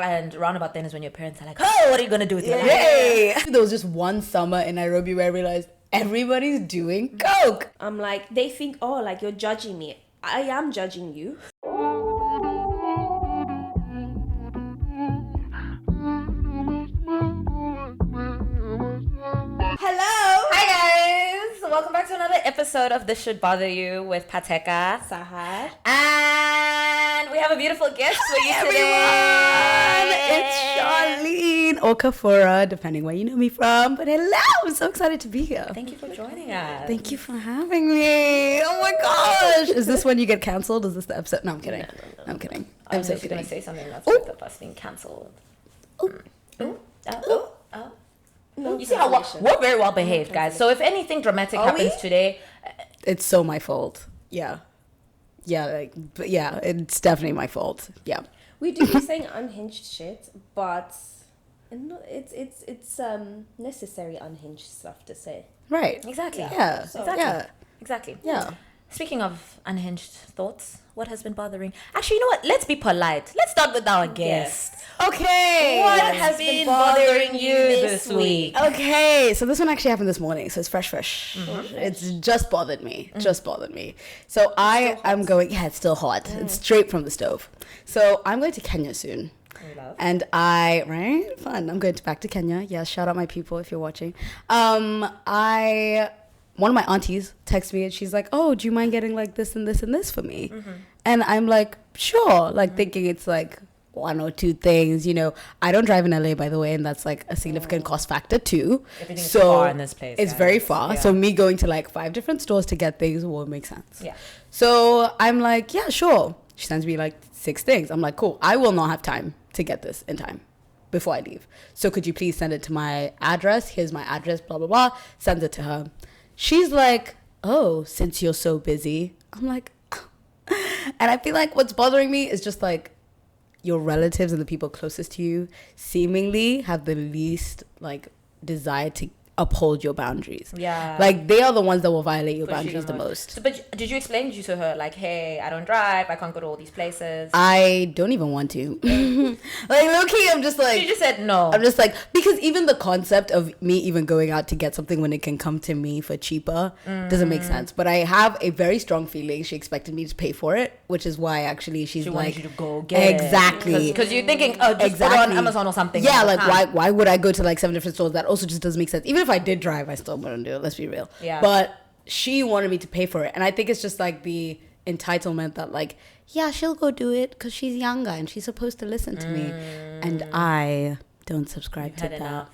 And around about then is when your parents are like, oh, what are you going to do with your life? Yay! There was just one summer in Nairobi where I realized everybody's doing coke. I'm like, they think, oh, like you're judging me. I am judging you. Hello. Hi guys. Welcome back to another episode of This Should Bother You with Pateka. Sahar. And we have a beautiful guest for you Everyone! today. It's Sharleen or Kafura, depending where you know me from. But hello, I'm so excited to be here. Thank you for joining us. Thank you for having me. Oh my gosh. Is this when you get cancelled? Is this the episode? No, I'm kidding. No. I'm kidding. I'm I'm so just going kidding. to say something that's worth of us being cancelled. No You see how we're very well behaved, guys. So if anything dramatic happens today, It's so my fault. Yeah. Yeah, it's definitely my fault. Yeah. We do be saying unhinged shit, but it's necessary unhinged stuff to say. Right. exactly. Yeah. Exactly. Yeah. Exactly. Yeah. Speaking of unhinged thoughts, what has been bothering? Actually, you know what? Let's be polite. Let's start with our guest. Okay. What has been bothering you this week? Okay, so this one actually happened this morning, so it's fresh. Mm-hmm. It's just bothered me. So I am going, it's still hot. It's straight from the stove. So I'm going to Kenya soon. And fun. I'm going back to Kenya. Yeah, shout out my people if you're watching. One of my aunties texted me and she's like, oh, do you mind getting like this and this and this for me? Mm-hmm. And I'm like, sure. Like thinking it's like one or two things, you know. I don't drive in LA, by the way, and that's like a significant cost factor too. Everything's far in this place. It's very far. Yeah. So me going to like 5 different stores to get things won't make sense. Yeah. So I'm like, yeah, sure. She sends me like 6 things. I'm like, cool. I will not have time to get this in time before I leave. So could you please send it to my address? Here's my address, blah, blah, blah. Send it to her. She's like, oh, since you're so busy. I'm like, and I feel like what's bothering me is just like your relatives and the people closest to you seemingly have the least like desire to uphold your boundaries. Yeah. Like they are the ones that will violate your boundaries the most. So, but did you explain to her like, hey, I don't drive, I can't go to all these places? I don't even want to. Like low-key, I'm just like... She just said no. I'm just like... Because even the concept of me even going out to get something when it can come to me for cheaper doesn't make sense. But I have a very strong feeling she expected me to pay for it, which is why actually she wanted you to go get exactly. it. Because you're thinking, oh, just put it on Amazon or something. Yeah, like why would I go to like 7 different stores? That also just doesn't make sense. Even if I did drive, I still wouldn't do it. Let's be real. Yeah. But she wanted me to pay for it. And I think it's just like the entitlement that like, yeah, she'll go do it because she's younger and she's supposed to listen to me. And I don't subscribe to that.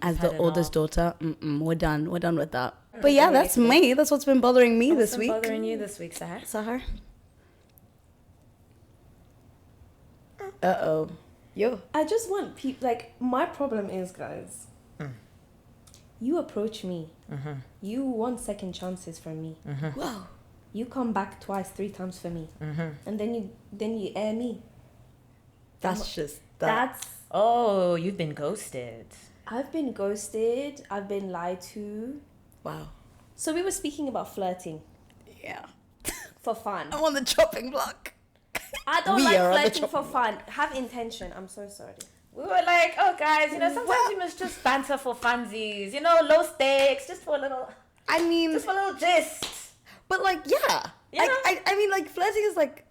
As the oldest daughter, we're done with that. But yeah, that's me. That's what's been bothering me this week. What's been bothering you this week, Sahar? Sahar? Uh-oh. Yo. I just want people, like, my problem is, guys, you approach me. You want second chances from me. Whoa. You come back twice, 3 times for me. And then you air me. That's just... That's... Oh, you've been ghosted. I've been ghosted. I've been lied to. Wow. So we were speaking about flirting. Yeah. For fun. I'm on the chopping block. I don't We like are on the flirting for chopping fun. Have intention. I'm so sorry. We were like, oh, guys, you know, sometimes you must just banter for funsies. You know, low stakes, just for a little... I mean... Just for a little gist. But, like, yeah. You know? I mean, like, flirting is, like,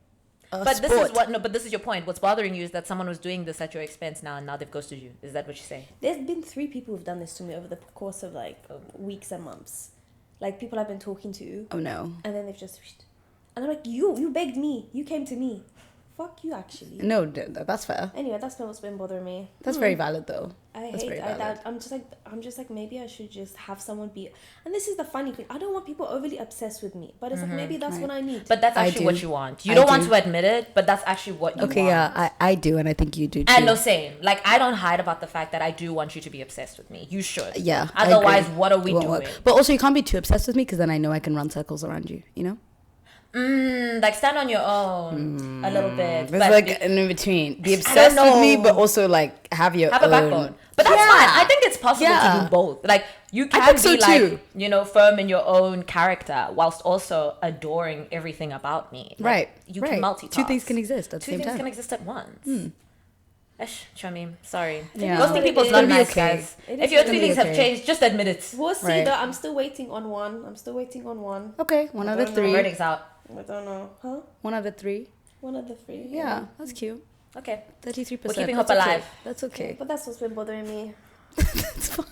But sport. this is your point. What's bothering you is that someone was doing this at your expense now, and now they've ghosted you. Is that what you say? There's been 3 people who've done this to me over the course of, like, weeks and months. Like, people I've been talking to. Oh, no. And then they've just... And I'm like, you begged me. You came to me. Fuck you, actually. No, that's fair. Anyway, that's what's been bothering me. That's very valid, though. I'm just like maybe I should just have someone be. And this is the funny thing. I don't want people overly obsessed with me, but it's like maybe that's what I need. But that's actually what you want. You don't want to admit it, but that's actually what you want. Okay, yeah, I do, and I think you do too. And no, same. Like, I don't hide about the fact that I do want you to be obsessed with me. You should. Yeah. Otherwise, what are we doing? Work. But also, you can't be too obsessed with me because then I know I can run circles around you. You know. Like stand on your own a little bit. There's like an in between. Be obsessed with me, but also like have a backbone. But that's fine. I think it's possible to do both. Like you can be too. Firm in your own character whilst also adoring everything about me. Like, right. You can multitask. 2 things can exist at the same time. 2 things can exist at once. Chami, sorry. Yeah. Ghosting people's It not is. nice, Okay. guys. It If is your gonna be feelings have okay. changed, just admit it. We'll see Right. though. I'm still waiting on one. Okay, one I out of don't know. three. Verdict's out. I don't know. Huh? One out of three. One of the three. Yeah, that's cute. Okay. 33%. We're keeping That's hope okay. alive. That's okay. But that's what's been bothering me. It's fine.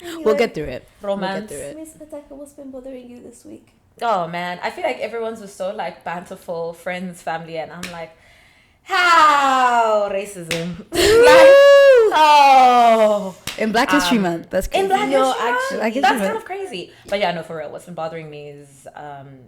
Anyway, We'll get through it. Romance. We'll get through it. Miss Ataka, what's been bothering you this week? Oh man, I feel like everyone's was so like banterful, friends, family, and I'm like, how racism? Like, oh, In Black History Month. That's crazy. in Black No, History Month? actually. Black History That's Month. kind of crazy. But yeah, no, for real. What's been bothering me is,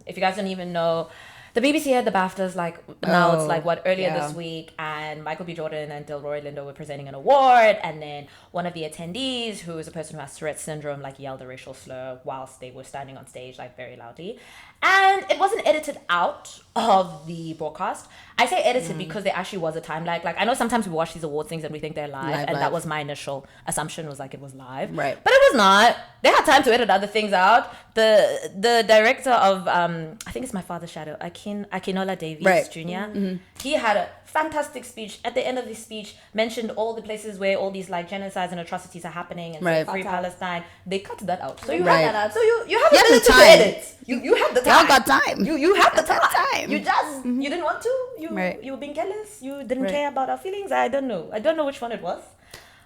if you guys don't even know, the BBC had the BAFTAs like now it's Oh, like what earlier yeah. this week, and Michael B. Jordan and Delroy Lindo were presenting an award, and then one of the attendees, who is a person who has Tourette's syndrome, like yelled a racial slur whilst they were standing on stage like very loudly, and it wasn't edited out of the broadcast. I say edited because there actually was a time like I know sometimes we watch these award things and we think they're live, and that live. was my initial assumption, was like it was live, Right. but it was not. They had time to edit other things out. The director of I think it's My Father's Shadow, Akinola Davies Right. Jr. He had a fantastic speech. At the end of his speech, mentioned all the places where all these like genocides and atrocities are happening and Right. said free Okay. Palestine. They cut that out. So you Right. had that. So you have You the have the ability to time. edit. You had the time. Y'all got time. You had the Y'all got time. time. You just you didn't want to. Right. You were being careless. You didn't Right. care about our feelings. I don't know. I don't know which one it was,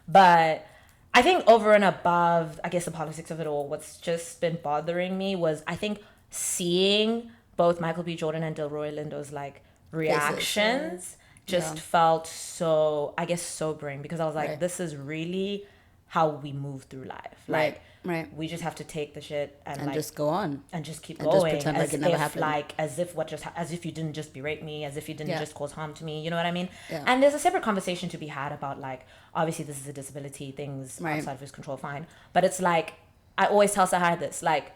but I think over and above, I guess, the politics of it all, what's just been bothering me was, I think, seeing both Michael B. Jordan and Delroy Lindo's like reactions just Yeah. felt so, I guess, sobering, because I was like, Right. this is really how we move through life. Like, Right. we just have to take the shit and like just go on. and just keep And just going, pretend as like it never if happened. like as if as if you didn't just berate me, as if you didn't Yeah. just cause harm to me, you know what I mean? Yeah. And there's a separate conversation to be had about like, obviously this is a disability, things Right. outside of his control, fine, but it's like, I always tell Sahar this, like,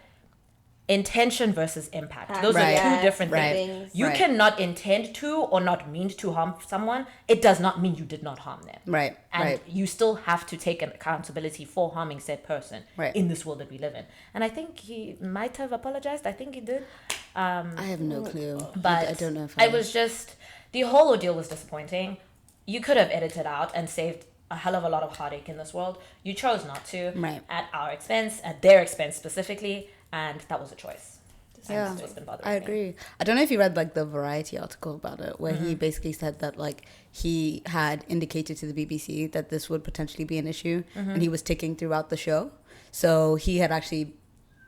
intention versus impact, those Right. are two Yes, different right. things. You Right. cannot intend to or not mean to harm someone. It does not mean you did not harm them. Right. And Right. you still have to take an accountability for harming said person Right. in this world that we live in. And I think he might have apologized. I think he did. I have no clue. But I don't know if I was just, the whole ordeal was disappointing. You could have edited out and saved a hell of a lot of heartache in this world. You chose not to, Right. at our expense, at their expense specifically, and that was a choice. And Yeah, that's what's been bothering I me. agree. I don't know if you read like the Variety article about it, where he basically said that like he had indicated to the BBC that this would potentially be an issue, and he was ticking throughout the show. So he had actually,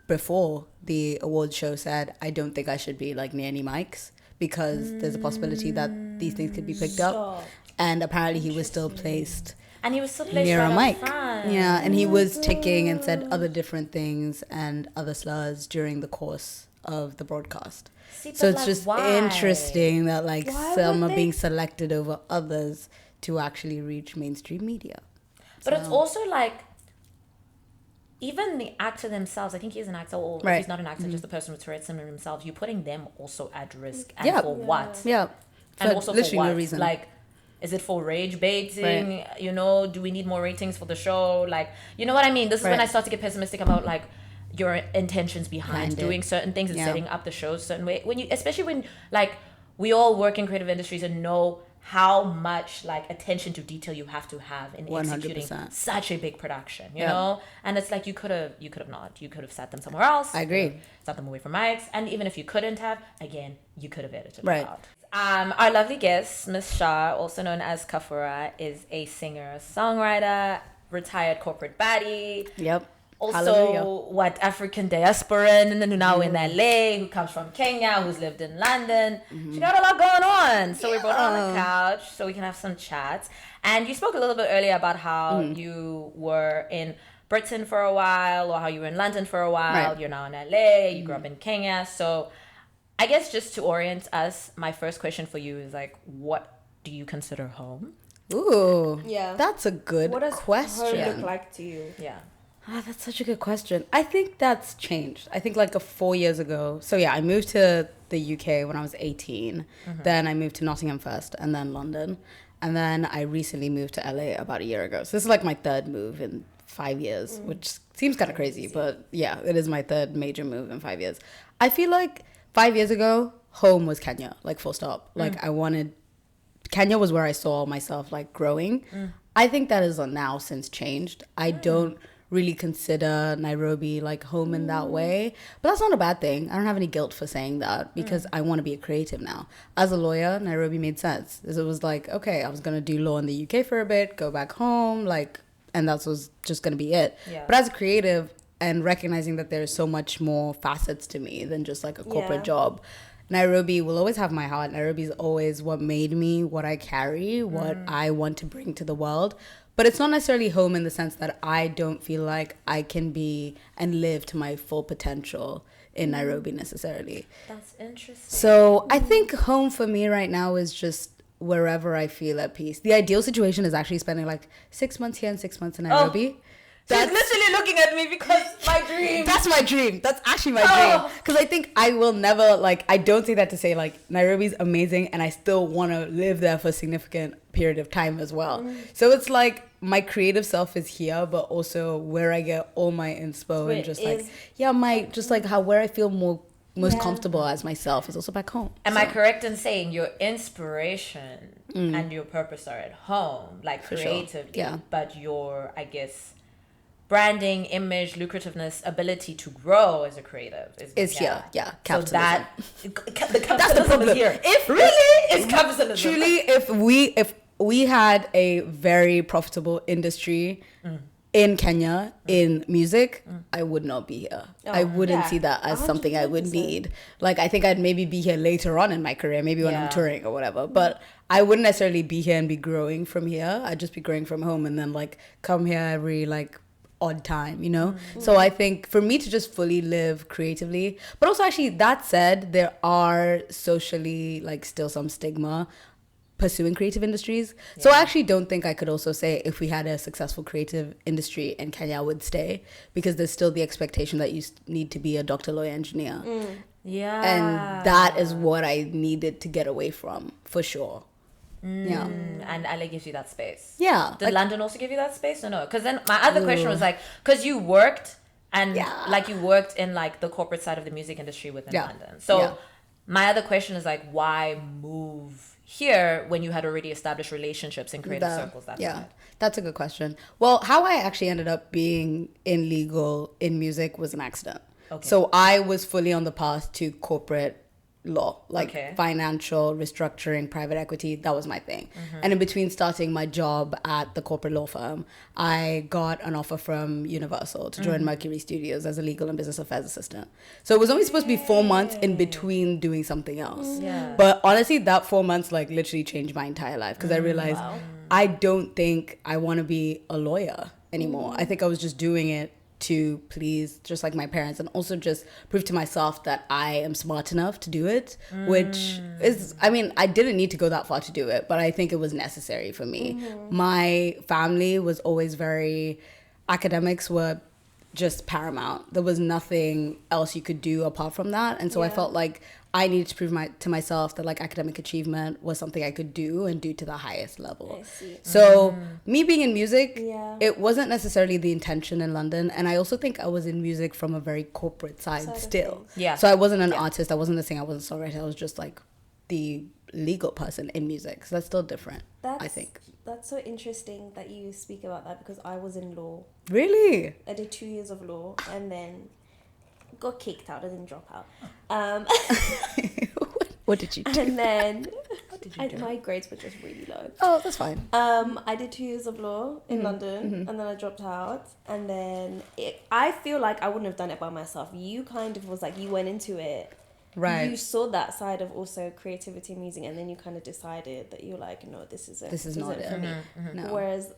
before the awards show, said, "I don't think I should be like near any mics because there's a possibility that these things could be picked up." Stop. And apparently he was still placed And he was still placed near right a up mic. front. Yeah, and he was ticking and said other different things and other slurs during the course of the broadcast. See, So but, it's like, just why? interesting that like Why some would are they- being selected over others to actually reach mainstream media. But it's So- also like, even the actor themselves, I think he's an actor, or if Right. he's not an actor, just the person with Tourette's syndrome himself, you're putting them also at risk. And Yeah. for what? Yeah, And for also for literally what? no reason. Like, is it for rage baiting? You know, do we need more ratings for the show? Like, you know what I mean? This is when Right. I start to get pessimistic about like your intentions behind Behind it. doing certain things and Yeah. setting up the show a certain way. When you, especially when like we all work in creative industries and know how much like attention to detail you have to have in executing 100%. such a big production, you Yeah. know? And it's like you could have not. You could have sat them somewhere else. I agree. Sat them away from mics. And even if you couldn't have, again, you could have edited Right. it out. Our lovely guest, Miss Shah, also known as Kafura, is a singer-songwriter, retired corporate baddie. Yep. Also, Hallelujah. what, African diaspora, and then now in LA, who comes from Kenya, who's lived in London. She got a lot going on. So we brought her on the couch so we can have some chats. And you spoke a little bit earlier about how you were in Britain for a while, or how you were in London for a while. Right. You're now in LA, you grew up in Kenya. So I guess just to orient us, my first question for you is like, what do you consider home? Ooh. Yeah. That's a good What does question. home look like to you? Yeah. That's such a good question. I think that's changed. I think like 4 years ago. So yeah, I moved to the UK when I was 18. Then I moved to Nottingham first and then London. And then I recently moved to LA about a year ago. So this is like my third move in 5 years, which seems kind of crazy. But yeah, it is my third major move in 5 years. I feel like 5 years ago, home was Kenya, like full stop. Like I wanted Kenya was where I saw myself like growing. I think that is now since changed. I don't really consider Nairobi like home in that way, but that's not a bad thing. I don't have any guilt for saying that because I want to be a creative now. As a lawyer, Nairobi made sense. It was like, okay, I was gonna do law in the UK for a bit, go back home, like, and that was just gonna be it. But as a creative and recognizing that there's so much more facets to me than just like a corporate job, Nairobi will always have my heart. Nairobi is always what made me, what I carry, what I want to bring to the world. But it's not necessarily home in the sense that I don't feel like I can be and live to my full potential in Nairobi necessarily. That's interesting. So I think home for me right now is just wherever I feel at peace. The ideal situation is actually spending like 6 months here and 6 months in Nairobi. She's literally looking at me because my dream. That's my dream. That's actually my dream. Because I think I will never, like, I don't say that to say, like, Nairobi's amazing and I still want to live there for a significant period of time as well. So it's like my creative self is here, but also where I get all my inspo and just like, just like where I feel most comfortable as myself is also back home. Am I correct in saying your inspiration and your purpose are at home, like For creatively, sure. but your, I guess, branding, image, lucrativeness, ability to grow as a creative is here. Yeah, so capitalism. that the That's capitalism the problem. is here. If really, it's capitalism. Truly, if we had a very profitable industry in Kenya in music, I would not be here. I wouldn't see that as something I would 100%. need. Like, I think I'd maybe be here later on in my career, maybe when I'm touring or whatever. But I wouldn't necessarily be here and be growing from here. I'd just be growing from home and then like come here every like odd time, you know? So I think for me to just fully live creatively, but also actually that said, there are socially like still some stigma pursuing creative industries. So I actually don't think I could also say if we had a successful creative industry in Kenya, I would stay, because there's still the expectation that you need to be a doctor, lawyer, engineer. And that is what I needed to get away from, for sure. And LA gives you that space. Did like, London also give you that space or no? Because then my other question was like, because you worked and like you worked in like the corporate side of the music industry within London. So my other question is like, why move here when you had already established relationships in creative circles? That's a good question. Well, how I actually ended up being in legal in music was an accident. So I was fully on the path to corporate law, like financial restructuring, private equity. That was my thing. And in between starting my job at the corporate law firm, I got an offer from Universal to join Mercury Studios as a legal and business affairs assistant. So it was only supposed to be 4 months in between doing something else. But honestly, that 4 months like literally changed my entire life, because I realized I don't think I want to be a lawyer anymore. I think I was just doing it to please just like my parents and also just prove to myself that I am smart enough to do it, which is, I mean, I didn't need to go that far to do it, but I think it was necessary for me. My family was always very, academics were just paramount. There was nothing else you could do apart from that. And so I felt like I needed to prove to myself that like academic achievement was something I could do and do to the highest level. So me being in music, it wasn't necessarily the intention in London. And I also think I was in music from a very corporate side still. So I wasn't an artist. I wasn't a singer. I wasn't a songwriter. I was just like the legal person in music. So that's still different, I think. That's so interesting that you speak about that, because I was in law. Really? I did 2 years of law and then got kicked out. I didn't drop out. What did you do? And then my grades were just really low. Oh, that's fine. I did 2 years of law in London and then I dropped out. And then I feel like I wouldn't have done it by myself. You kind of was like, you went into it. Right. You saw that side of also creativity and music, and then you kind of decided that you're like, no, this is not it for me. No. Whereas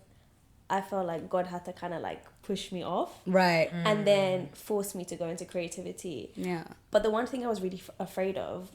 I felt like God had to kind of like push me off. Right. And then force me to go into creativity. Yeah. But the one thing I was really afraid of,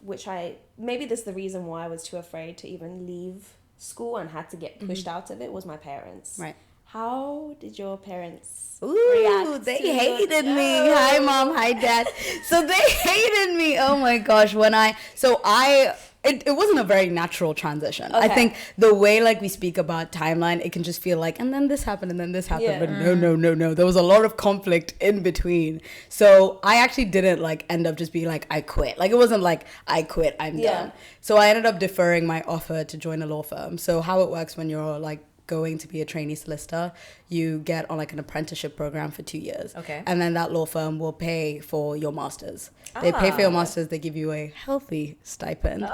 maybe this is the reason why I was too afraid to even leave school and had to get pushed out of it, was my parents. Right. How did your parents react? They hated me. Hi, Mom. Hi, Dad. So they hated me. Oh my gosh. I it wasn't a very natural transition. I Okay. think the way like we speak about timeline, it can just feel like, and then this happened and then this happened. Yeah. But no. There was a lot of conflict in between. So I actually didn't like end up just being like, I quit. Like it wasn't like I quit, I'm done. So I ended up deferring my offer to join a law firm. So how it works when you're like going to be a trainee solicitor, you get on like an apprenticeship program for 2 years. Okay. And then that law firm will pay for your masters. They pay for your masters, they give you a healthy stipend.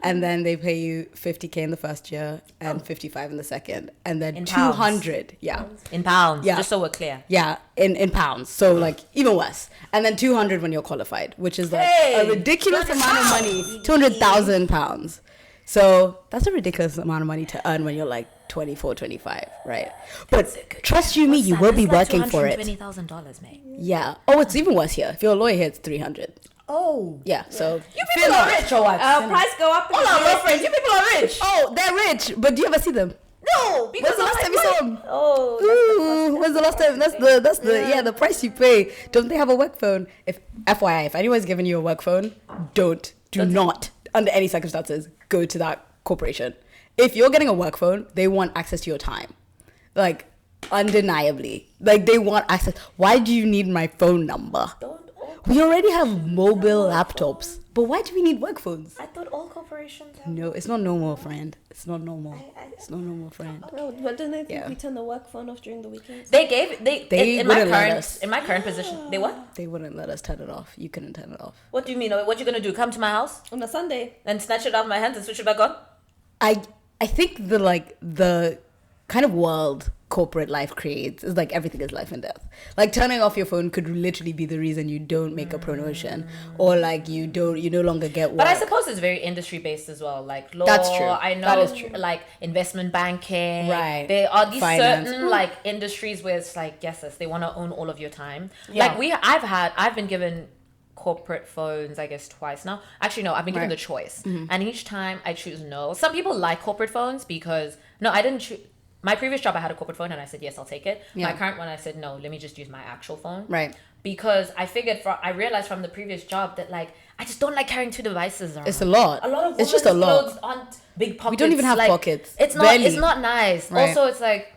And then they pay you 50K in the first year and 55 in the second. And then In 200. Yeah. In pounds, Yeah. just so we're clear. Yeah, in pounds. So like even worse. And then 200 when you're qualified, which is like a ridiculous amount of money. 200,000 pounds. So that's a ridiculous amount of money to earn when you're like 24, 25, right? But trust you me, you will be working for it. $220,000, mate. Yeah. Oh, it's even worse here. If you're a lawyer here, it's 300. Oh. Yeah. So You people are rich or what? Price go up. Hold on, girlfriend. You people are rich. oh, they're rich, but do you ever see them? No, because When's the last time you saw them? Oh, Ooh, when's the last time? That's the the price you pay. Don't they have a work phone? If FYI, if anyone's giving you a work phone, do not under any circumstances go to that corporation. If you're getting a work phone, they want access to your time, like undeniably. Like they want access. Why do you need my phone number? We already have mobile laptops, but why do we need work phones? I thought all corporations have. No, it's not normal, friend. It's not normal. It's not normal, friend. No, but don't they think Yeah. we turn the work phone off during the weekends? They in my wouldn't let current us. in my current position. They what? They wouldn't let us turn it off. You couldn't turn it off. What do you mean? What you gonna do? Come to my house On a Sunday. and snatch it out of my hands and switch it back on? I think the kind of world corporate life creates is like everything is life and death. Like turning off your phone could literally be the reason you don't make a promotion or like you no longer get work. But I suppose it's very industry based as well. Like law, That's true. I know That is true. like investment banking. Right. There are these Finance. certain like industries where it's like yes, they want to own all of your time. Yeah. Like I've been given corporate phones I guess twice now. Actually no, I've been given the choice. And each time I choose no. Some people like corporate phones because no, I didn't choose. My previous job, I had a corporate phone and I said, yes, I'll take it. Yeah. My current one, I said, no, let me just use my actual phone. Right. Because I realized from the previous job that like, I just don't like carrying two devices around. It's a lot. A lot of It's just a women's lot. clothes aren't big pockets. We don't even have like, pockets. It's not, Barely. it's not nice. Right. Also, it's like,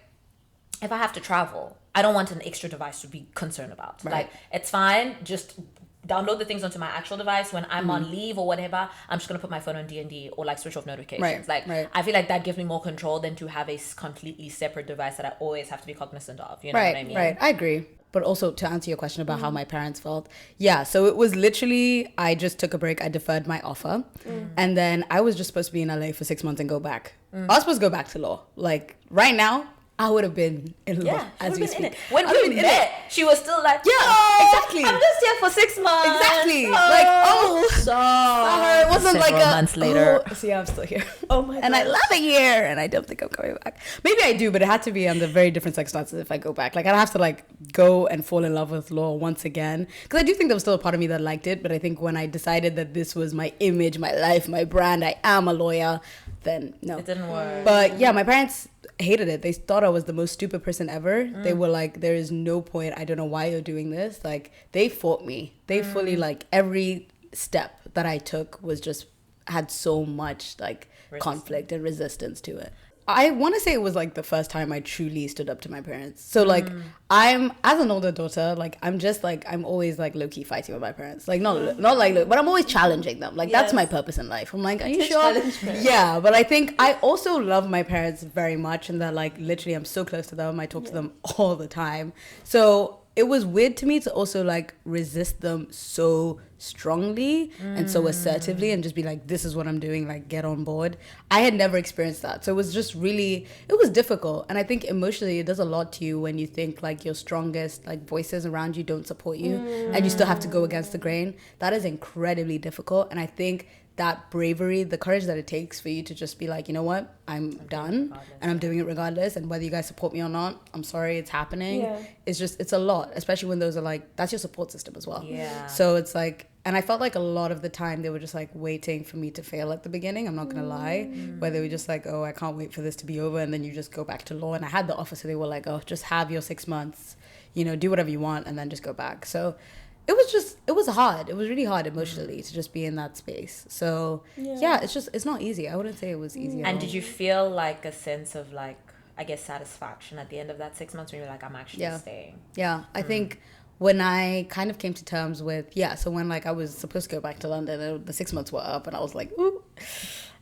if I have to travel, I don't want an extra device to be concerned about. Right. Like, it's fine. Just download the things onto my actual device. When I'm on leave or whatever, I'm just gonna put my phone on D&D or like switch off notifications. Right. I feel like that gives me more control than to have a completely separate device that I always have to be cognizant of. You know what I mean? Right. I agree. But also to answer your question about how my parents felt, yeah. So it was literally I just took a break. I deferred my offer, and then I was just supposed to be in LA for 6 months and go back. I was supposed to go back to law. Like right now, I would have been in law Yeah, as we speak. When I'd have we been in met, she was still like, Yeah, "Oh, exactly. I'm just here for 6 months." Exactly. Like, oh, sorry. it wasn't like Several a months later. Oh, see, I'm still here. Oh my god. And I love it here, and I don't think I'm coming back. Maybe I do, but it had to be under very different circumstances if I go back. Like I'd have to like go and fall in love with law once again, because I do think there was still a part of me that liked it. But I think when I decided that this was my image, my life, my brand, I am a lawyer, then no, It didn't work. But yeah, my parents hated it. They thought I was the most stupid person ever. They were like, there is no point. I don't know why you're doing this. Like they fought me. They fully like every step that I took was just had so much like conflict and resistance to it. I want to say it was like the first time I truly stood up to my parents. So like I'm as an older daughter, like I'm just like I'm always like low key fighting with my parents. Like not like but I'm always challenging them. Like that's Yes. my purpose in life. I'm like, are you To sure? challenge them. Yeah, but I think I also love my parents very much, and that like literally I'm so close to them. I talk to them all the time. So it was weird to me to also like resist them so strongly and so assertively and just be like, this is what I'm doing, like get on board. I had never experienced that. So it was just really, it was difficult. And I think emotionally it does a lot to you when you think like your strongest like voices around you don't support you and you still have to go against the grain. That is incredibly difficult. And I think that bravery, the courage that it takes for you to just be like, you know what, I'm done and I'm doing it regardless, and whether you guys support me or not, I'm sorry, it's happening. Yeah. It's a lot, especially when those are like, that's your support system as well. Yeah. So it's like, and I felt like a lot of the time they were just like waiting for me to fail at the beginning, I'm not gonna lie, where they were just like, oh, I can't wait for this to be over, and then you just go back to law. And I had the offer, so they were like, oh, just have your 6 months, you know, do whatever you want and then just go back. So it was hard. It was really hard emotionally to just be in that space. So yeah, it's not easy. I wouldn't say it was easy. And did you feel like a sense of like, I guess, satisfaction at the end of that 6 months when you were like, I'm actually staying? Yeah, I think when I kind of came to terms with, so when like I was supposed to go back to London and the 6 months were up and I was like, ooh,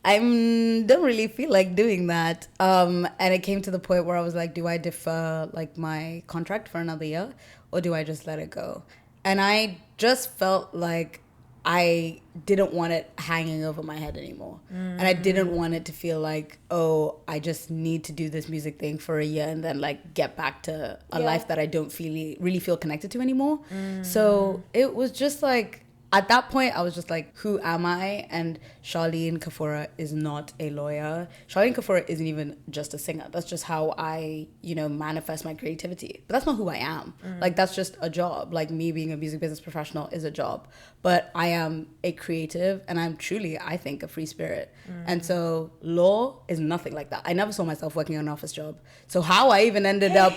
I don't really feel like doing that. And it came to the point where I was like, do I defer like my contract for another year or do I just let it go? And I just felt like I didn't want it hanging over my head anymore. And I didn't want it to feel like, oh, I just need to do this music thing for a year and then like get back to a life that I don't really feel connected to anymore. So it was just like, at that point, I was just like, who am I? And Sharleen Kafura is not a lawyer. Sharleen Kafura isn't even just a singer. That's just how I, manifest my creativity. But that's not who I am. Like, that's just a job. Like, me being a music business professional is a job. But I am a creative, and I'm truly, I think, a free spirit. And so law is nothing like that. I never saw myself working an office job. So how I even ended up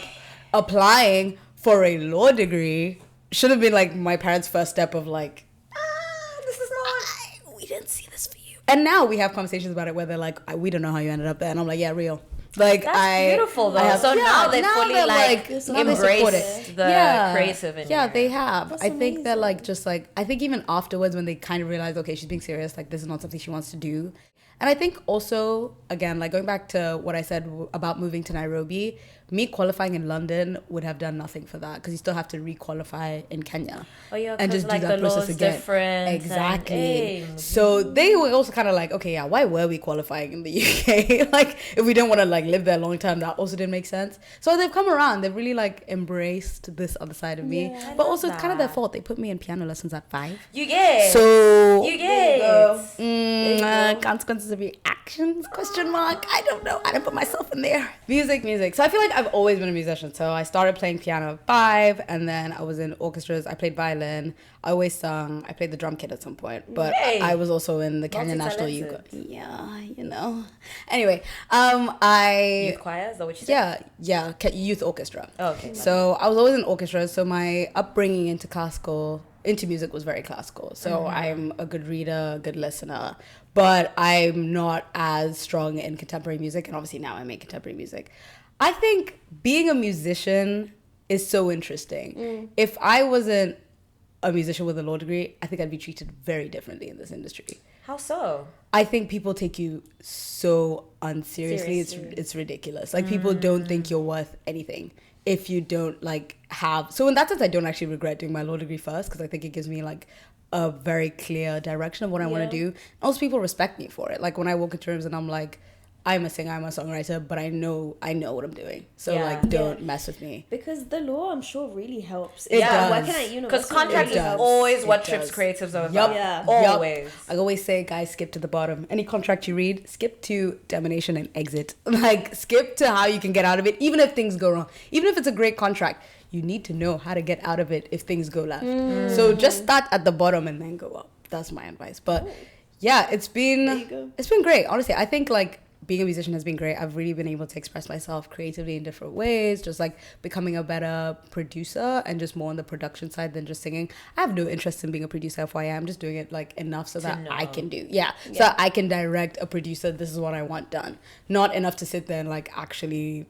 applying for a law degree should have been, like, my parents' first step of, like, we didn't see this for you. And now we have conversations about it where they're like, we don't know how you ended up there. And I'm like, yeah, real. Like, that's beautiful though. So now they fully like embraced the creative in you. Yeah, they have. That's I think amazing. that like just like I think even afterwards when they kind of realized, okay, she's being serious, like this is not something she wants to do. And I think also, again, like going back to what I said about moving to Nairobi, me qualifying in London would have done nothing for that because you still have to re-qualify in Kenya. Oh yeah, and just like do that the process law's again. Different. Exactly. So they were also kind of like, okay, yeah, why were we qualifying in the UK? Like, if we don't want to like live there long term, that also didn't make sense. So they've come around. They've really like embraced this other side of me. But also it's kind of their fault. They put me in piano lessons at 5. You get. So you get. Consequences of your actions? Question mark. I don't know. I didn't put myself in there. Music. So I feel like I've always been a musician. So I started playing piano at 5, and then I was in orchestras. I played violin. I always sung. I played the drum kit at some point, but I was also in the Kenyan National Youth. Yeah, Anyway, Youth choir, is that what you said? Yeah, youth orchestra. Oh, okay. So I was always in orchestras. So my upbringing into music was very classical. So I'm a good reader, a good listener, but I'm not as strong in contemporary music. And obviously now I make contemporary music. I think being a musician is so interesting. If I wasn't a musician with a law degree, I think I'd be treated very differently in this industry. How so? I think people take you so unseriously. It's ridiculous. Like people don't think you're worth anything if you don't like have. So in that sense, I don't actually regret doing my law degree first because I think it gives me like a very clear direction of what I want to do. Also, people respect me for it. Like when I walk into rooms and I'm like, I'm a singer, I'm a songwriter, but I know what I'm doing. So don't mess with me. Because the law, I'm sure, really helps. It does. Working at university. Because contract is always what trips creatives over. Always. I always say, guys, skip to the bottom. Any contract you read, skip to termination and exit. Like, skip to how you can get out of it, even if things go wrong. Even if it's a great contract, you need to know how to get out of it if things go left. So just start at the bottom and then go up. That's my advice. But yeah, it's been great. Honestly, I think like being a musician has been great. I've really been able to express myself creatively in different ways, just like becoming a better producer and just more on the production side than just singing. I have no interest in being a producer FYI. I'm just doing it like enough so that I can do. So that I can direct a producer, this is what I want done. Not enough to sit there and like actually,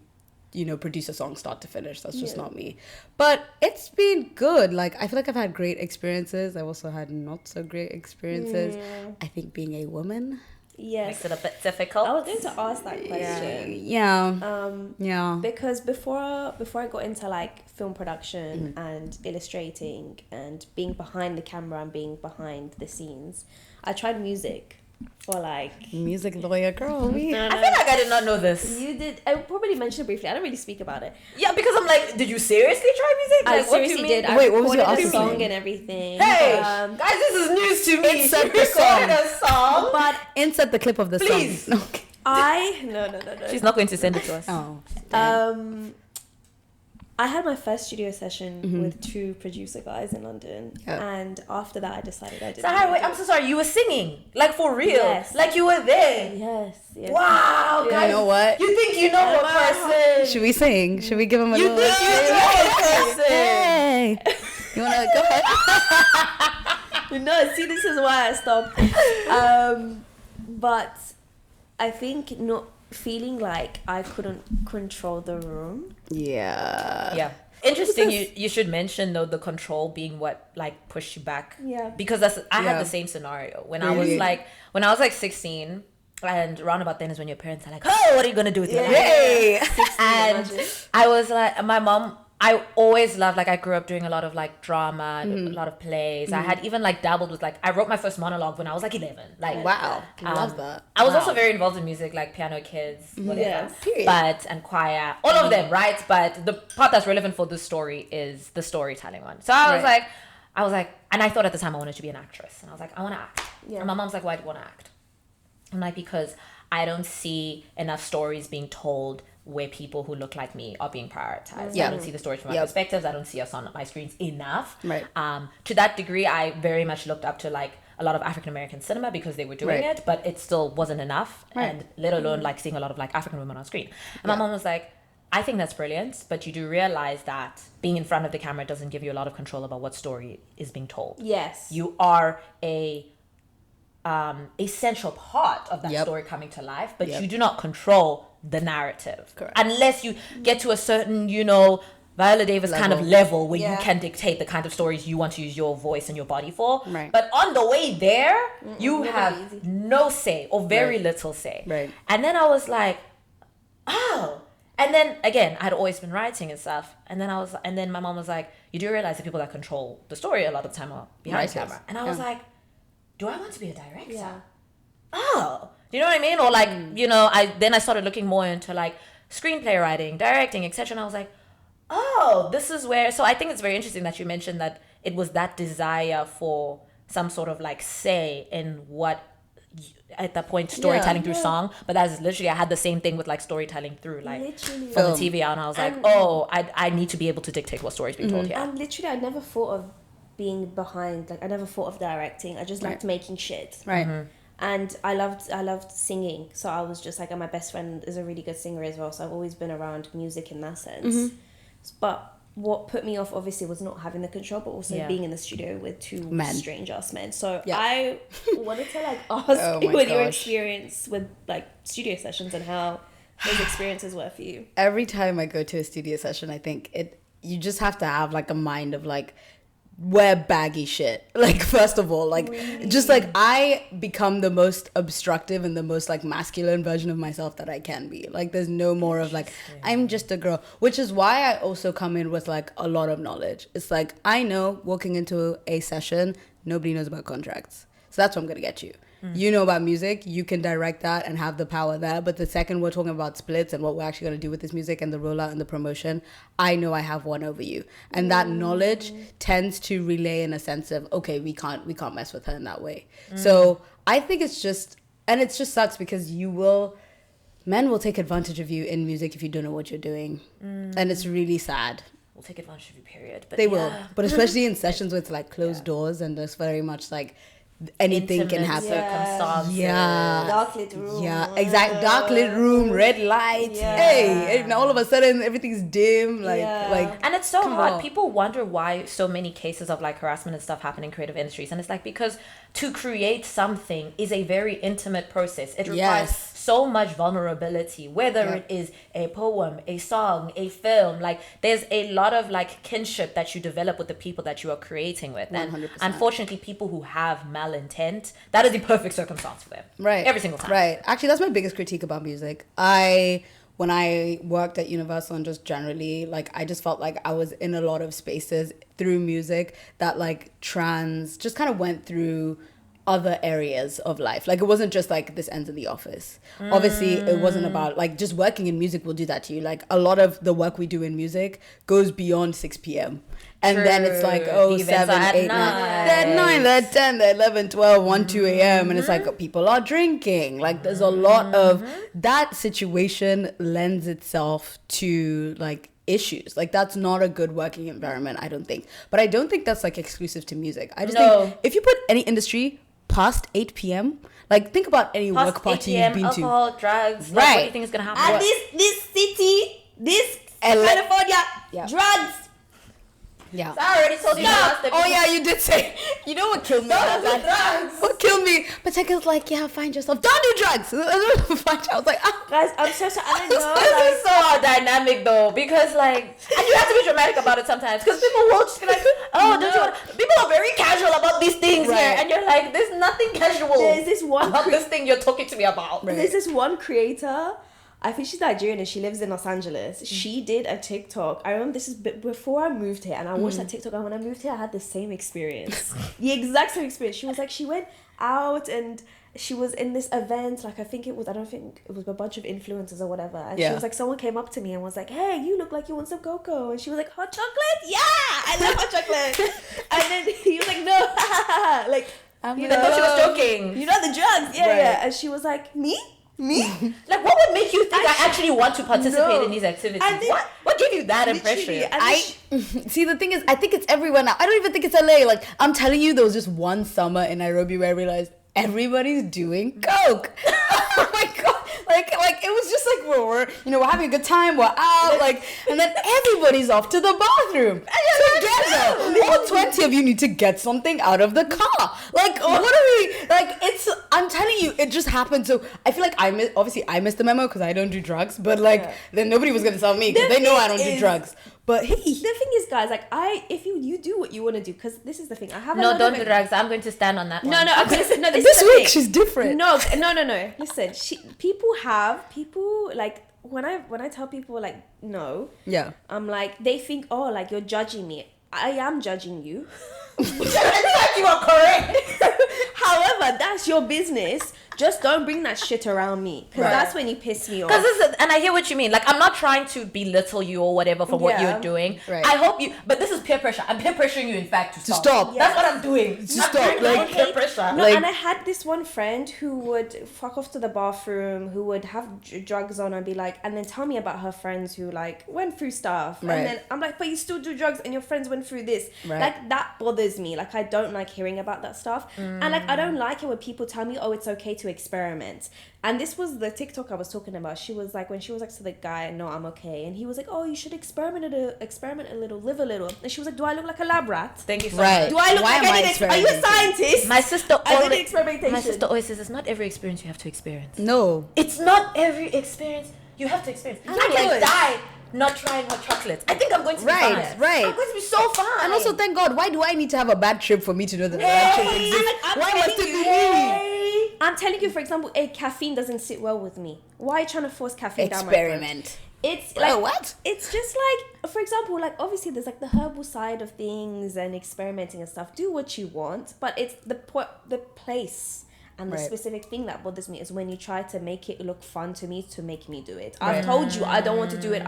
produce a song start to finish. That's just not me. But it's been good. Like, I feel like I've had great experiences. I've also had not so great experiences. I think being a woman makes it a bit difficult. I was going to ask that question. Because before I got into like film production and illustrating and being behind the camera and being behind the scenes, I tried music for like music lawyer girl. I feel like I did not know this. You did. I probably mentioned it briefly. I don't really speak about it. Yeah, because I'm like, did you seriously try music? I Like, seriously did. Wait, what was your recorded a artist song name? and everything. Hey, guys, this is news to me. Insert You the song. recorded a song. But insert the clip of the Please. song. No. She's not going to send it to us. Oh. I had my first studio session with 2 producer guys in London, Yeah. and after that, I decided I didn't. Sahara, wait, I'm so sorry. You were singing, like for real, Yes. like you were there. Yes. Wow, You guys, know what? You think you know a person? Should we sing? Should we give him a You little... think you know a person? Hey. You want to go ahead? No, see, this is why I stopped. But I think not feeling like I couldn't control the room. Yeah. Interesting. You should mention though the control being what like pushed you back. Yeah. Because I had the same scenario when I was like 16. And around about then is when your parents are like, oh, what are you going to do with your life? Yay! And I was like, my mom, I always loved, like, I grew up doing a lot of, like, drama, a lot of plays. I had even, like, dabbled with, like, I wrote my first monologue when I was, like, 11. Like, wow. I love that. I was also very involved in music, like Piano Kids, whatever. Yeah. But, and choir, all of them, right? But the part that's relevant for this story is the storytelling one. So I was like, and I thought at the time I wanted to be an actress. And I was like, I want to act. Yeah. And my mom's like, why do you want to act? I'm like, because I don't see enough stories being told where people who look like me are being prioritized. I don't see the stories from my perspectives. I don't see us on my screens enough. Right. To that degree, I very much looked up to like a lot of African American cinema because they were doing it, but it still wasn't enough. And let alone like seeing a lot of like African women on screen. And my mom was like, I think that's brilliant, but you do realize that being in front of the camera doesn't give you a lot of control about what story is being told. Yes. You are a essential part of that story coming to life, but you do not control the narrative. Correct. Unless you get to a certain, Viola Davis kind of level where you can dictate the kind of stories you want to use your voice and your body for. Right. But on the way there, you have no say or very little say. Right. And then I was like, oh. And then again, I'd always been writing and stuff. And then my mom was like, you do realize the people that control the story a lot of the time are behind the camera. And I was like, do I want to be a director? Yeah. Oh, do you know what I mean? Or like, I started looking more into like screenplay writing, directing, etc. And I was like, oh, this is where. So I think it's very interesting that you mentioned that it was that desire for some sort of like say in what, at that point, storytelling through song. But that's literally, I had the same thing with like storytelling through like from the TV. And I was like, I need to be able to dictate what stories being told here. And literally, I never thought of being behind, like I never thought of directing. I just liked making shit. Right. And I loved singing. So I was just like, and my best friend is a really good singer as well. So I've always been around music in that sense. But what put me off obviously was not having the control, but also being in the studio with two strange ass men. So I wanted to like ask you what your experience with like studio sessions and how those experiences were for you. Every time I go to a studio session, I think you just have to have like a mind of like, wear baggy shit. Like, first of all, like, just like I become the most obstructive and the most like masculine version of myself that I can be. Like, there's no more of like, I'm just a girl, which is why I also come in with like a lot of knowledge. It's like, I know walking into a session, nobody knows about contracts. So that's what I'm going to get you. You know about music, you can direct that and have the power there. But the second we're talking about splits and what we're actually going to do with this music and the rollout and the promotion, I know I have one over you. And that knowledge tends to relay in a sense of, okay, we can't mess with her in that way. So I think it's just, and it just sucks because men will take advantage of you in music if you don't know what you're doing. And it's really sad. We'll take advantage of you, period. But they will. But especially in sessions with like closed doors and there's very much like, anything intimate can happen. Circumstances. Dark lit room. Yeah, exact. Dark lit room, red lights. Hey, and all of a sudden everything's dim. Like, and it's so hard. People wonder why so many cases of like harassment and stuff happen in creative industries, and it's like because to create something is a very intimate process. It requires so much vulnerability, whether it is a poem, a song, a film. Like there's a lot of like kinship that you develop with the people that you are creating with. 100%. And unfortunately, people who have malintent, that is the perfect circumstance for them. Right. Every single time. Right. Actually, that's my biggest critique about music. When I worked at Universal and just generally, like, I just felt like I was in a lot of spaces through music that like just kind of went through other areas of life. Like, it wasn't just like this ends in the office. Obviously, it wasn't about like just working in music will do that to you. Like, a lot of the work we do in music goes beyond 6 p.m. And then it's like, the 7, 8, 9. They're 9, they're 10, they're 11, 12, 1, 2 a.m. And it's like people are drinking. Like, there's a lot of that situation lends itself to like issues. Like, that's not a good working environment, I don't think. But I don't think that's like exclusive to music. I just think if you put any industry past 8 p.m., like, think about any work party you've been to. Alcohol, drugs, like, what do you think is going to happen? And this city, this California, drugs. Yeah. So I already told you last time. Oh yeah, you did say. You know what killed me? Don't do drugs. What killed me? But Teka's like, yeah, find yourself. Don't do drugs. I was like, ah. Guys, I'm so sorry. I don't know. This is so dynamic though, because like, and you have to be dramatic about it sometimes, because people will just be like, oh, don't you want? People are very casual about these things here, and you're like, there's nothing casual. There's this one about this thing you're talking to me about. Right. There's this one creator. I think she's Nigerian and she lives in Los Angeles. She did a TikTok. I remember this is before I moved here, and I watched that TikTok. And when I moved here, I had the same experience, the exact same experience. She was like, she went out and she was in this event. Like I don't think it was a bunch of influencers or whatever. And she was like, someone came up to me and was like, "Hey, you look like you want some cocoa." And she was like, "Hot chocolate? Yeah, I love hot chocolate." And then he was like, "No, like." You know, she was joking. You know the drugs, yeah. And she was like, me? Like, what would make you think I actually want to participate in these activities? Then, what gave you that impression? See, the thing is, I think it's everywhere now. I don't even think it's LA. Like, I'm telling you, there was just one summer in Nairobi where I realized everybody's doing coke. Oh my god! Like it was just like we're having a good time, we're out, like, and then everybody's off to the bathroom together. All 20 of you need to get something out of the car. Like, what are we? Like, I'm telling you, it just happened. So I feel like I missed the memo because I don't do drugs, but like then nobody was gonna tell me because they know I don't do drugs. But hey, the thing is, guys, like if you do what you want to do, because this is the thing. I have don't do drugs. I'm going to stand on that. No, okay, listen, no. This week she's different. No. Listen, people like when I tell people like no, yeah, I'm like they think like you're judging me. I am judging you. You are correct. However, that's your business. Just don't bring that shit around me, because that's when you piss me off. And I hear what you mean. Like, I'm not trying to belittle you or whatever for what you're doing. Right. I hope you, but this is peer pressure. I'm peer pressuring you, in fact, to stop. Yeah. That's what I'm doing. To stop. Like peer pressure. No, and I had this one friend who would fuck off to the bathroom, who would have drugs on and be like, and then tell me about her friends who like went through stuff. Right. And then I'm like, but you still do drugs and your friends went through this. Right. Like, that bothers me. Like, I don't like hearing about that stuff. And like, I don't like it when people tell me, oh, it's okay to experiment. And this was the TikTok I was talking about. She was like, when she was like to the guy, no, I'm okay. And he was like, oh, you should experiment a little, live a little. And she was like, do I look like a lab rat? Thank you so Right. much. Do I look Why like am I anything? Are you a scientist? My sister experimentation. always says it's not every experience you have to experience. No. It's not every experience you have to experience. You I can would. die not trying hot chocolate. I think I'm going to be fine. Right. I'm going to be so fine. And also, thank God, why do I need to have a bad trip for me to know that bad trips exist? Why must it be me? I'm telling you, for example, caffeine doesn't sit well with me. Why are you trying to force caffeine down my throat? Experiment. It's like what? It's just like, for example, like obviously there's like the herbal side of things and experimenting and stuff. Do what you want, but it's the place and the specific thing that bothers me is when you try to make it look fun to me to make me do it. I've told you I don't want to do it.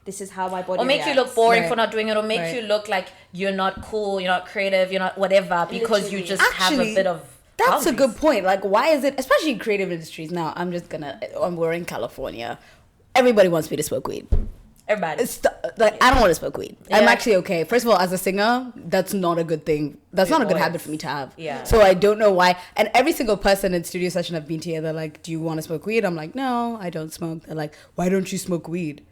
This is how my body or make reacts. you look boring for not doing it, or make you look like you're not cool, you're not creative, you're not whatever, because you just have a bit of That's a good point. Like, why is it, especially in creative industries now, we're in California. Everybody wants me to smoke weed. Everybody. I don't want to smoke weed. Yeah. I'm actually okay. First of all, as a singer, that's not a good thing. That's not a good habit for me to have. Yeah. So I don't know why. And every single person in studio session I've been to, they're like, do you want to smoke weed? I'm like, no, I don't smoke. They're like, why don't you smoke weed?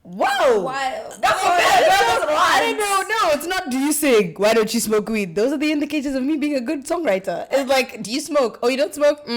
Whoa! Why? That's what I don't know. No, it's not. Do you sing? Why don't you smoke weed? Those are the indicators of me being a good songwriter. It's like, do you smoke? Oh, you don't smoke?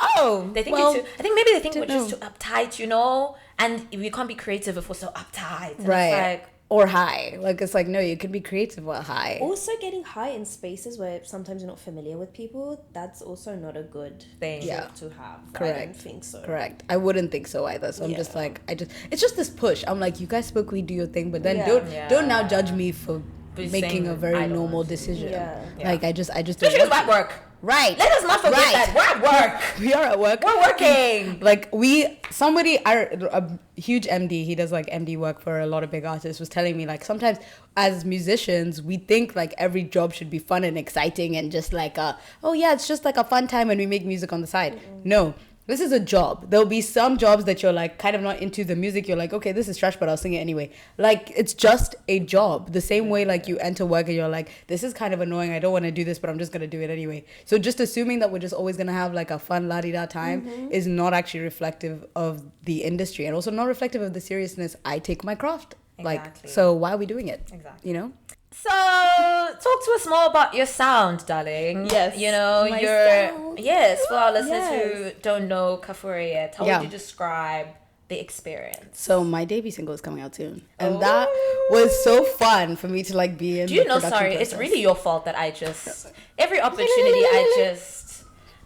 Oh, they think I think maybe they think we're just too uptight, and we can't be creative if we're so uptight. And right. It's like, or high. Like, it's like, no, you can be creative while high. Also, getting high in spaces where sometimes you're not familiar with people, that's also not a good thing to have. Correct. I don't think so. Correct. I wouldn't think so either. So I'm just like, it's just this push. I'm like, you guys smoke weed, do your thing, but then don't now judge me for making a very normal decision. Yeah. Like, I just especially because we're at work. Right. Let us not forget that we're at work. We are at work. We're working. Like, a huge MD, he does like MD work for a lot of big artists, was telling me, like, sometimes as musicians, we think like every job should be fun and exciting and just like, it's just like a fun time and we make music on the side. No. This is a job. There'll be some jobs that you're like kind of not into the music. You're like, okay, this is trash, but I'll sing it anyway. Like, it's just a job. The same way like you enter work and you're like, this is kind of annoying. I don't want to do this, but I'm just going to do it anyway. So just assuming that we're just always going to have like a fun la-di-da time is not actually reflective of the industry, and also not reflective of the seriousness I take my craft Like, Exactly. so why are we doing it? Exactly. You know? So, talk to us more about your sound, darling. Yes, You know, my your... sound. Yes, for our listeners Yes. who don't know Kafura yet, how Yeah. would you describe the experience? So my debut single is coming out soon. And that was so fun for me to like be in Do you the know, production sorry, it's process. really your fault that I just... Every opportunity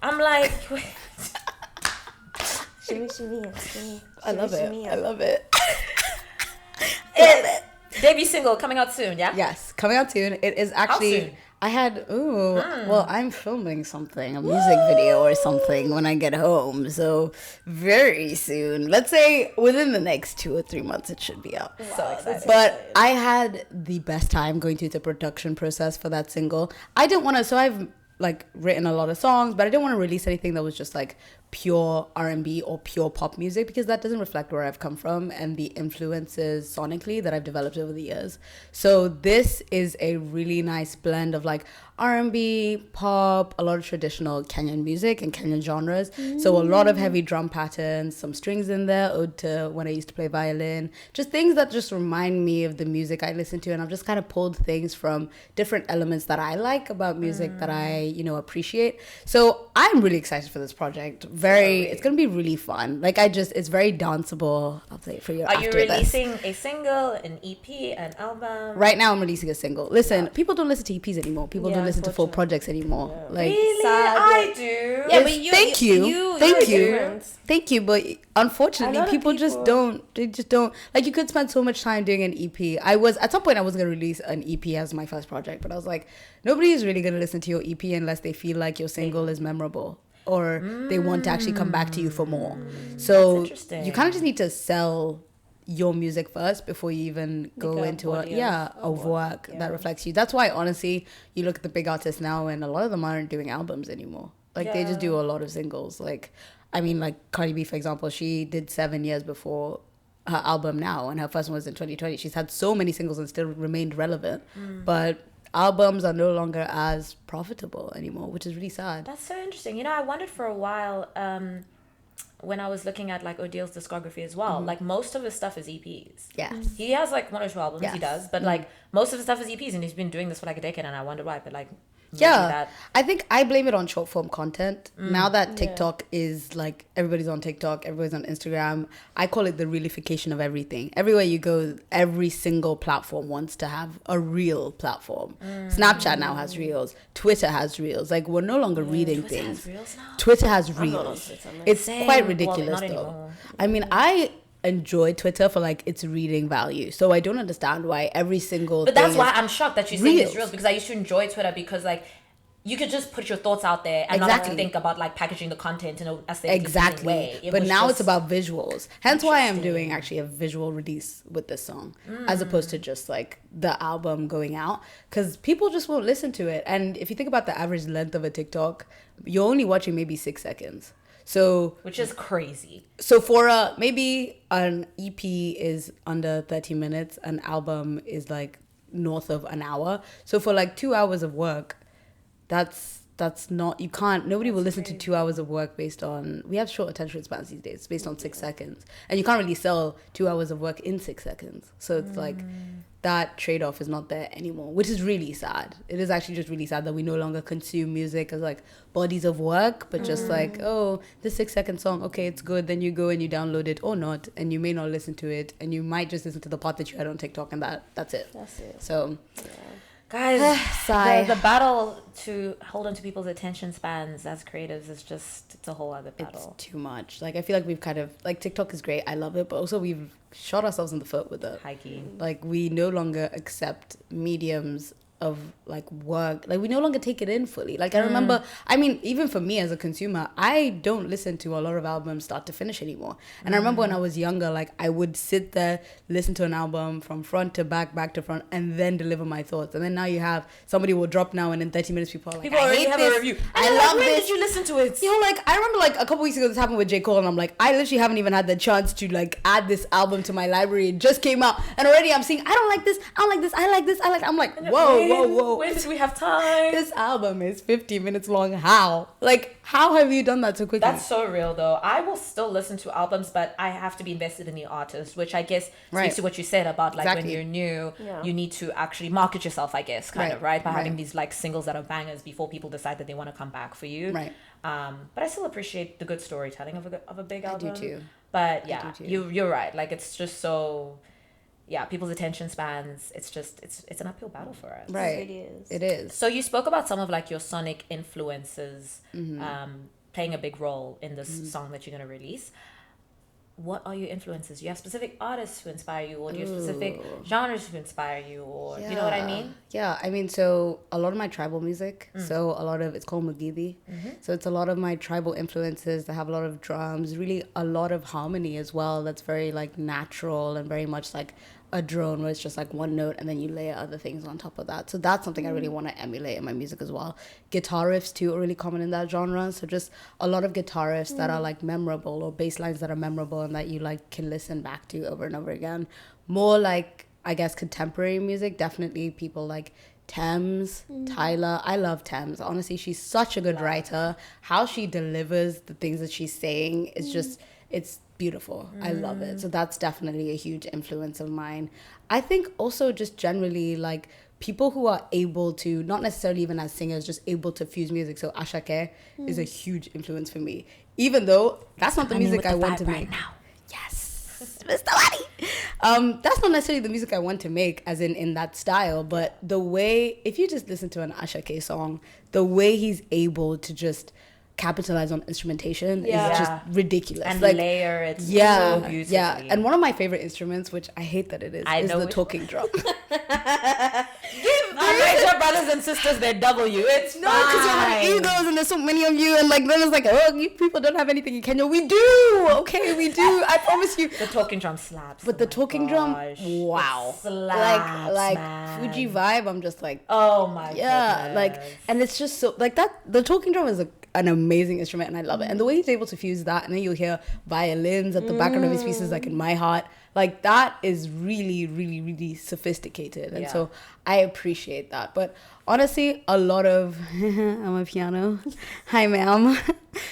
I'm like... Shimmy, shimmy, shimmy. I love it. Shimmy, I love it. Debut single coming out soon, yeah? Yes, coming out soon. It is actually... soon? I had, well, I'm filming something, a music video or something when I get home. So very soon. Let's say within the next 2 or 3 months, it should be out. So excited. But I had the best time going through the production process for that single. I didn't want to, so I've like written a lot of songs, but I didn't want to release anything that was just like pure R&B or pure pop music, because that doesn't reflect where I've come from and the influences sonically that I've developed over the years. So this is a really nice blend of like R&B, pop, a lot of traditional Kenyan music and Kenyan genres. So a lot of heavy drum patterns, some strings in there, ode to when I used to play violin, just things that just remind me of the music I listen to. And I've just kind of pulled things from different elements that I like about music that I, you know, appreciate. So I'm really excited for this project. It's going to be really fun. Like it's very danceable. I'll play it for you Are you after this. releasing a single, an EP, an album? Right now I'm releasing a single. Listen, people don't listen to EPs anymore. People don't listen to full projects anymore. Like, Really? Sad. I do. Yeah, but thank you. different. Thank you. But A unfortunately, lot of people just don't. They just don't. Like, you could spend so much time doing an EP. At some point I was going to release an EP as my first project, but I was like, nobody is really going to listen to your EP unless they feel like your single is memorable or they want to actually come back to you for more. So interesting. you kind of just need to sell your music first before you even go into a work that reflects you. That's why, honestly, you look at the big artists now and a lot of them aren't doing albums anymore. Like, they just do a lot of singles. Like, I mean, like Cardi B, for example, she did 7 years before her album now, and her first one was in 2020. She's had so many singles and still remained relevant. But albums are no longer as profitable anymore, which is really sad. That's so interesting. You know, I wondered for a while when I was looking at like Odil's discography as well. Like, most of his stuff is EPs. Yes. He has like 1 or 2 albums, he does, but like most of his stuff is EPs, and he's been doing this for like a decade, and I wondered why. But like, I think I blame it on short form content. Now that TikTok is like, everybody's on TikTok, everybody's on Instagram, I call it the realification of everything. Everywhere you go, every single platform wants to have a reel platform. Snapchat now has reels, Twitter has reels. Like, we're no longer reading Twitter things. has reels now? Twitter has I'm not on reels. Twitter, man. It's Same. quite Well, ridiculous not though. anymore. I mean, I enjoy Twitter for like its reading value, so I don't understand why every single But thing that's why is I'm shocked that you're saying reels. it's reels, because I used to enjoy Twitter because like you could just put your thoughts out there and not have to think about like packaging the content in a aesthetic way. But now just it's about visuals. Hence why I'm doing actually a visual release with this song, as opposed to just like the album going out, because people just won't listen to it. And if you think about the average length of a TikTok, you're only watching maybe 6 seconds. So, which is crazy. so for maybe an EP is under 30 minutes, an album is like north of an hour. So for like 2 hours of work, that's not, you can't, nobody will listen to 2 hours of work based on, we have short attention spans these days, based on 6 seconds. And you can't really sell 2 hours of work in 6 seconds. So it's like, that trade-off is not there anymore, which is really sad. It is actually just really sad that we no longer consume music as like bodies of work, but just like, oh, this 6 second song, okay, it's good. Then you go and you download it or not, and you may not listen to it, and you might just listen to the part that you had on TikTok, and that's it. That's it. So, Guys, Sigh. the battle to hold on to people's attention spans as creatives is just, it's a whole other battle. it's too much. Like, I feel like we've kind of, like, TikTok is great, I love it, but also we've shot ourselves in the foot with it. Hiking. Like, we no longer accept mediums of like work, like we no longer take it in fully. Like, I remember, I mean, even for me as a consumer, I don't listen to a lot of albums start to finish anymore. And I remember when I was younger, like I would sit there, listen to an album from front to back to front, and then deliver my thoughts. And then now you have somebody will drop now, and in 30 minutes people are like, People I already hate have this. a review. I And love when this. did you listen to it? You know, like I remember like a couple weeks ago this happened with J. Cole, and I'm like, I literally haven't even had the chance to like add this album to my library. It just came out, and already I'm seeing, I don't like this, I don't like this, I like this, I like. I'm like, whoa, whoa. When did we have time? This album is 50 minutes long. How? Like, how have you done that so quickly? That's so real, though. I will still listen to albums, but I have to be invested in the artist, which I guess speaks to what you said about, like, when you're new, you need to actually market yourself, I guess, kind of, right? By having these, like, singles that are bangers before people decide that they want to come back for you. Right. But I still appreciate the good storytelling of a big album. I do too. But yeah, you're right. Like, it's just so... Yeah, people's attention spans, it's an uphill battle for us. Right. It really is. It is. So you spoke about some of, like, your sonic influences playing a big role in this song that you're going to release. What are your influences? Do you have specific artists who inspire you, or do you have specific genres who inspire you, or you know what I mean? Yeah, I mean, so a lot of my tribal music, so a lot of, it's called Mugithi. So it's a lot of my tribal influences that have a lot of drums, really a lot of harmony as well. That's very, like, natural and very much like a drone where it's just like one note and then you layer other things on top of that. So that's something I really want to emulate in my music as well. Guitar riffs too are really common in that genre. So just a lot of guitar riffs that are, like, memorable, or bass lines that are memorable and that you, like, can listen back to over and over again. More like, I guess, contemporary music, definitely people like Thames, Tyler. I love Thames. Honestly, she's such a good writer. How she delivers the things that she's saying is just, it's beautiful. I love it. So that's definitely a huge influence of mine. I think also just generally, like, people who are able to, not necessarily even as singers, just able to fuse music. So Ashake is a huge influence for me, even though that's not the music I want to make now. Yes, Mr. Wadi. That's not necessarily the music I want to make, as in that style, but the way, if you just listen to an Ashake song, the way he's able to just capitalize on instrumentation is just ridiculous, and like, layer it so beautifully. And one of my favorite instruments, which I hate that it is the talking drum. Give our Niger brothers and sisters their W. It's no, because you have egos and there's so many of you, and, like, then it's like, oh, you people don't have anything in Kenya. We do. Okay, we do. I promise you. The talking drum slaps. But the talking drum, wow. Slaps, like man. Fuji vibe, I'm just like, oh my goodness. like, and it's just so, like, that, the talking drum is an amazing instrument, and I love it. And the way he's able to fuse that, and then you'll hear violins at the background of his pieces, like in My Heart, like, that is really, really, really sophisticated. And so I appreciate that. But honestly, a lot of I'm a piano. Hi, ma'am.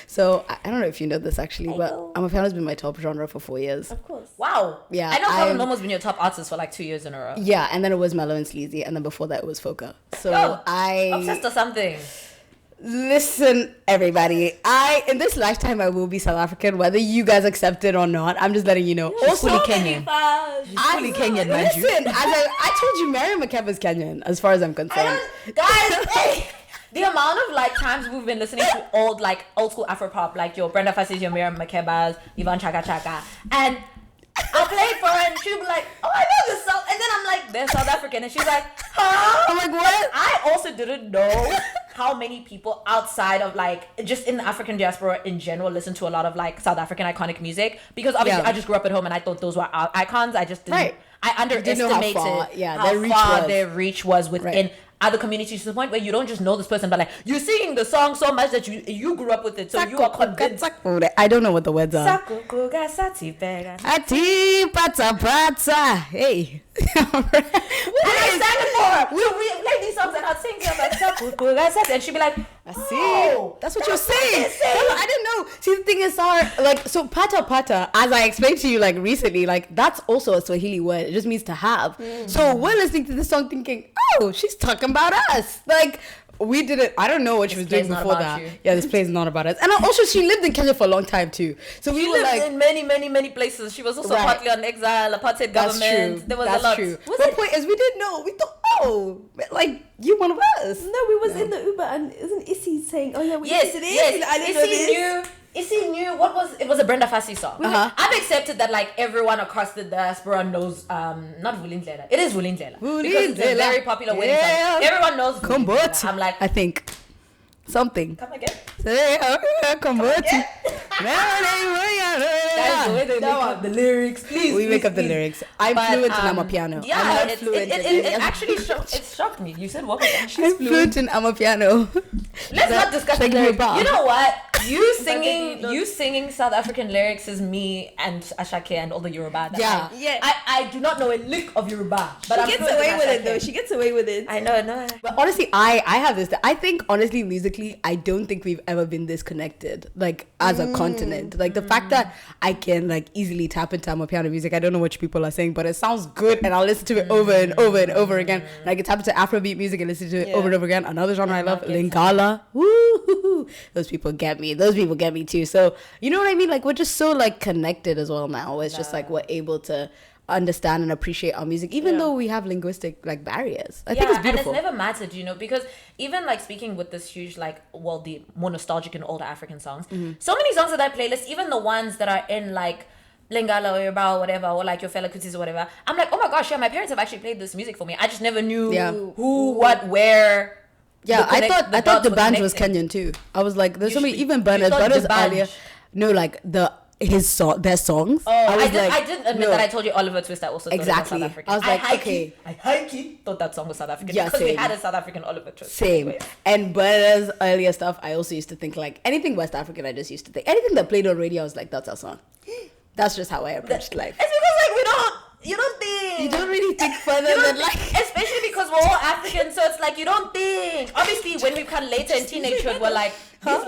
So I don't know if you know this actually, but I'm a piano has been my top genre for 4 years. Of course. Wow. Yeah. I know Colin Momo's been your top artist for like 2 years in a row. Yeah, and then it was Mellow and Sleazy, and then before that it was Foka. So obsessed or something. Listen, everybody, in this lifetime I will be South African, whether you guys accept it or not. I'm just letting you know. Also, fully Kenyan. Fully Kenyan, man. Listen, I told you, Mary Makeba's Kenyan, as far as I'm concerned. Guys, hey, the amount of, like, times we've been listening to old school Afro pop, like your Brenda Fassie's, your Miriam Makeba's, Yvonne Chaka Chaka, and I'll play it for her and she'll be like, oh, I know this song, and then I'm like, they're South African, and she's like, huh? I'm like, what? I also didn't know how many people outside of, like, just in the African diaspora in general listen to a lot of, like, South African iconic music, because obviously I just grew up at home and I thought those were our icons. I just didn't, I underestimated how their reach was within other communities, to the point where you don't just know this person, but, like, you're singing the song so much that you grew up with it, so you are convinced. I don't know what the words are. Hey. I sang it for her. We'll play these songs and I'll sing them, and she'll be like, oh, that's what you're saying. No, I didn't know. See, the thing is, Sarah, like, so pata pata, as I explained to you, like, recently, like, that's also a Swahili word. It just means to have. So we're listening to this song thinking, oh, she's talking about us. Like, we did it. I don't know what she was doing before that. Yeah, this play is not about us. And also, she lived in Kenya for a long time too. So we were like, in many, many, many places. She was also partly on exile, apartheid government. True. There was a lot. True. The point is, we didn't know. We thought, oh, like, you one of us. No, we was in the Uber, and isn't Issy saying, oh yeah, we listened to this? I didn't know this. Issy knew it was a Brenda Fassie song. I've accepted that, like, everyone across the diaspora knows not Vulindlela. It is Vulindlela. Because it's a very popular wedding song. Everyone knows Vulindlela. I'm like, I think something. Come again. Guys, the way they make up the lyrics, please. We make up the lyrics. I'm fluent in Amapiano. Yeah, I'm not fluent. It actually shocked me. You said what? I'm fluent in Amapiano. Let's not discuss the like lyrics. Yoruba. You know what? then You singing South African lyrics is me and Ashake and all the Yoruba. Yeah. I do not know a lick of Yoruba, but She gets away with it though. She gets away with it. I know, no. But honestly, I have this. I think honestly, musically, I don't think we've ever been this connected, like as a continent. Like the fact that I can like easily tap into Amapiano music. I don't know what people are saying, but it sounds good, and I'll listen to it over and over and over again. And I can tap into Afrobeat music and listen to it over and over again. Another genre I love, Lingala. Woo! Those people get me. Those people get me too. So you know what I mean? Like we're just so like connected as well now. It's just like we're able to understand and appreciate our music, even though we have linguistic like barriers. I think it's beautiful. And it's never mattered, you know, because even like speaking with this huge like, well, the more nostalgic and older African songs, so many songs of that playlist, even the ones that are in like Lingala or Yoruba or whatever, or like your Fela Kutis or whatever, I'm like, oh my gosh, yeah, my parents have actually played this music for me. I just never knew who, what, where. Yeah, I thought the band was Kenyan too. I was like, there's so many, even Bernard's earlier. No, like their songs. Oh, I didn't admit that I told you Oliver Twist. I also thought it was South African. I was like, okay. I hikey thought that song was South African because we had a South African Oliver Twist. Same. And Bernard's earlier stuff, I also used to think like anything West African. I just used to think anything that played on radio. I was like, that's our song. That's just how I approached life. It's because like you don't think. You don't really think further than like. Especially because we're all African, so it's like you don't think. Obviously, when we come later in teenagehood, we're like, But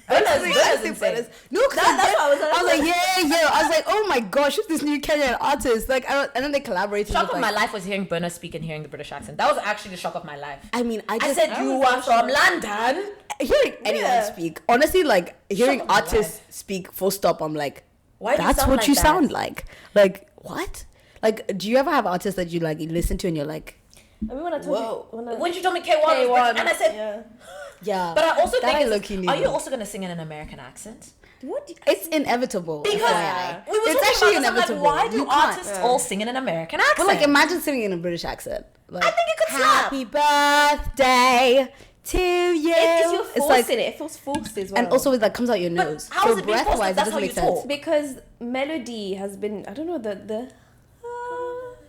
Bernard's insane. No, because I was like, yeah. I was like, oh my gosh, who's this new Kenyan artist? Like, and then they collaborated. Shock of my life was hearing Bernard speak and hearing the British accent. That was actually the shock of my life. I mean, I said you are from London. Hearing anyone speak, honestly, like hearing artists speak full stop, I'm like, why? That's what you sound like. Like what? Like, do you ever have artists that you like you listen to and you're like, I mean, when I told you, when you told me K1, and I said, yeah. But I also think, are you also gonna sing in an American accent? It's inevitable. Because it's actually inevitable. Like, why do artists all sing in an American accent? But like, imagine singing in a British accent. Like, I think it could slap. Happy birthday to you. You're forcing it. It feels forced as well. And also, it like comes out your nose. How is it being forced? That's how you talk. Because melody has been, I don't know, the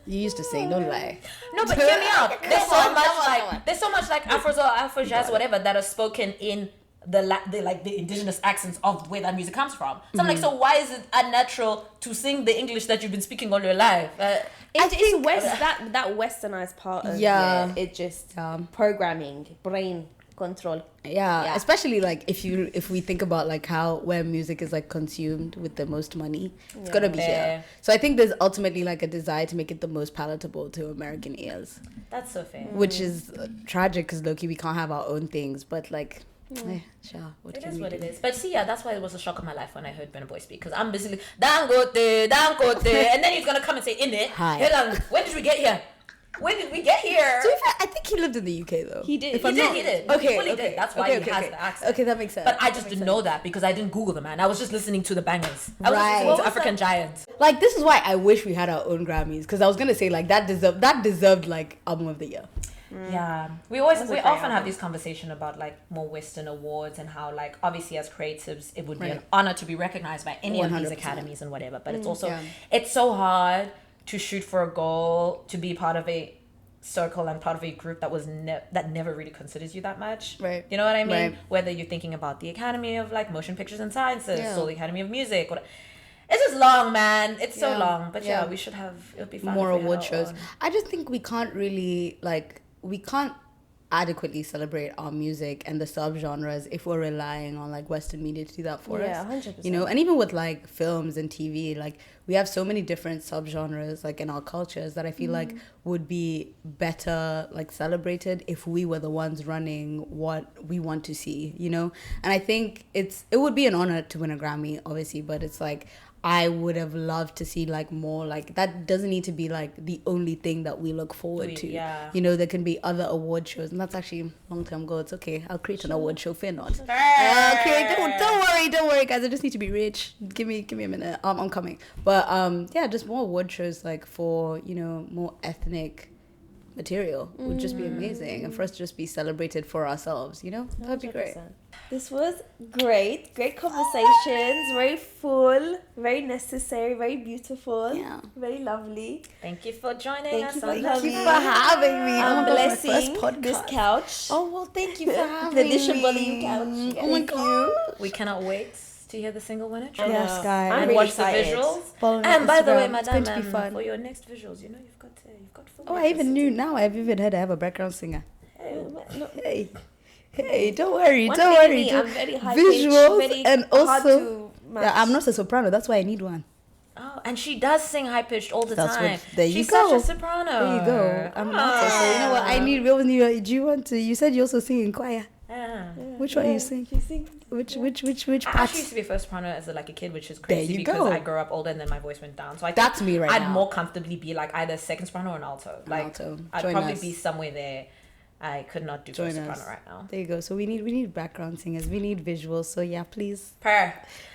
you used to sing, don't lie. No, but hear me out. There's so much like Afros or Afro jazz, whatever, that are spoken in the indigenous accents of where that music comes from. So I'm like, so why is it unnatural to sing the English that you've been speaking all your life? It's that westernized part of it just programming, brain control. Yeah, especially like if we think about like where music is like consumed with the most money, it's gonna be here. So I think there's ultimately like a desire to make it the most palatable to American ears. That's so fair. Which is tragic because low-key we can't have our own things, but like. Sure. It is what it is. But see, that's why it was a shock of my life when I heard Burna Boy speak. Because I'm basically Dangote, and then he's gonna come and say in it. Hi. When did we get here? When did we get here? To be fair, I think he lived in the UK though. He did. He did. Okay. Did. That's why he has the accent. Okay, that makes sense. But I just didn't know that because I didn't Google the man. I was just listening to the bangers. I was listening to African Giants. Like this is why I wish we had our own Grammys because I was gonna say like that deserved like album of the year. Yeah, we often have this conversation about like more Western awards and how like obviously as creatives it would be an honor to be recognized by any 100%. Of these academies and whatever, but it's also it's so hard to shoot for a goal, to be part of a circle and part of a group that was that never really considers you that much, right? You know what I mean? Right. Whether you're thinking about the Academy of like Motion Pictures and Sciences or the Academy of Music, it's just long, man. It's so long, but we should have it'll be fun more award shows. I just think we can't really we can't adequately celebrate our music and the subgenres if we're relying on like Western media to do that for us. 100%. You know, and even with like films and TV, like we have so many different subgenres like in our cultures that I feel like would be better like celebrated if we were the ones running what we want to see, you know? And I think it would be an honor to win a Grammy, obviously, but it's like I would have loved to see like more like that doesn't need to be like the only thing that we look forward to. Yeah. You know, there can be other award shows, and that's actually long-term goal. It's okay. I'll create an award show. Fear not. Don't worry, guys. I just need to be rich. Give me a minute. I'm coming. But just more award shows like for, you know, more ethnic material would just be amazing, and for us to just be celebrated for ourselves, that'd be great. 100%. This was great conversations, very full, very necessary, very beautiful, very lovely. Thank you for joining us. Thank you for having me. I'm my gosh, my blessing first podcast. this couch. Oh well, thank you for having The me. edition volume couch. Oh my god. We cannot wait to hear the single winner. Yes, guys. I'm And really watch excited. the visuals. Follow me And on by the way, Instagram. It's madam, going to be fun. for your next visuals, you've got film. Oh, I even knew now. I've even heard I have a background singer. No, Hey, don't worry, one don't thing worry. me, I'm very high Visuals pitched, very and hard also, to match. yeah, I'm not a soprano. That's why I need one. Oh, and she does sing high pitched all the That's time. what- there you She's go. such a soprano. There you go. I'm not. So you know what? I need real new. Do you want to? You said you also sing in choir. Yeah. Which one you sing? She sings. Which I actually used parts? to be a first soprano as a kid, which is There crazy you because go. I grew up older and then my voice went down. So I think That's me right I'd now. more comfortably be like either second soprano or an alto. Alto. I'd Join probably us. be somewhere there. I could not do Join first soprano us. right now. There you go. So we need background singers. We need visuals. So yeah, please,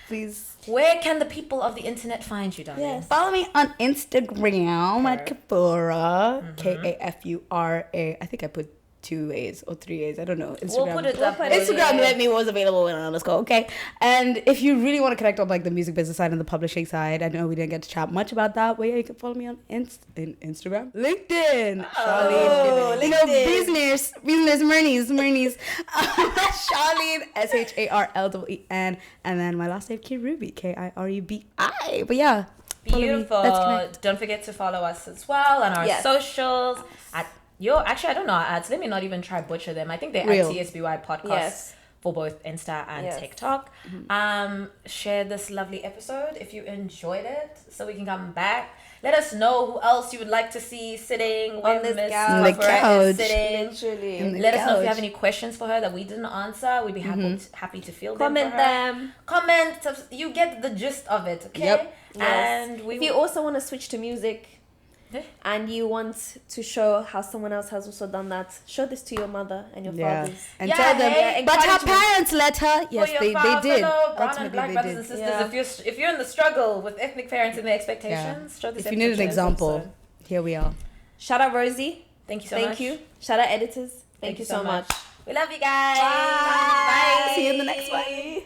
please. Where can the people of the internet find you, darling? Yes. Follow me on Instagram at Kapora. Mm-hmm. Kafura. I think I put 2 A's or 3 A's. I don't know. Instagram. We'll put it up. Instagram let me was available when I was go. Okay. And if you really want to connect on the music business side and the publishing side, I know we didn't get to chat much about that, but yeah, you can follow me on Instagram, LinkedIn, Sharleen. LinkedIn. business, Myrnies. Sharleen, SHARLEEN, and then my last name Kirubi, KIRUBI. But yeah, follow me. Beautiful. Let's connect. Don't forget to follow us as well on our socials. Actually, I don't know our ads. Let me not even try butcher them. I think they're Real. at TSBY Podcast Yes. for both Insta and Yes. TikTok. Share this lovely episode if you enjoyed it, so we can come back. Let us know who else you would like to see sitting when this Miss couch. On the Kafura is couch. sitting. Literally. In the Let us know if you couch. have any questions for her that we didn't answer. We'd be happy to field Comment them for her. them. Comment. You get the gist of it, okay? Yep. And we If you also want to switch to music Yeah. and you want to show how someone else has also done that, show this to your mother and your Yeah, fathers. and Yeah, tell them. hey, But her encouragement. parents let her. Yes, for your they fellow did. brown and Ultimately, black they brothers did. and sisters. Yeah. If you're in the struggle with ethnic parents and their expectations, show this. If you need an episode. example, here we are. Shout out Rosie. Thank you so Thank much. you. Shout out editors. Thank you so much. We love you guys. Bye. See you in the next one.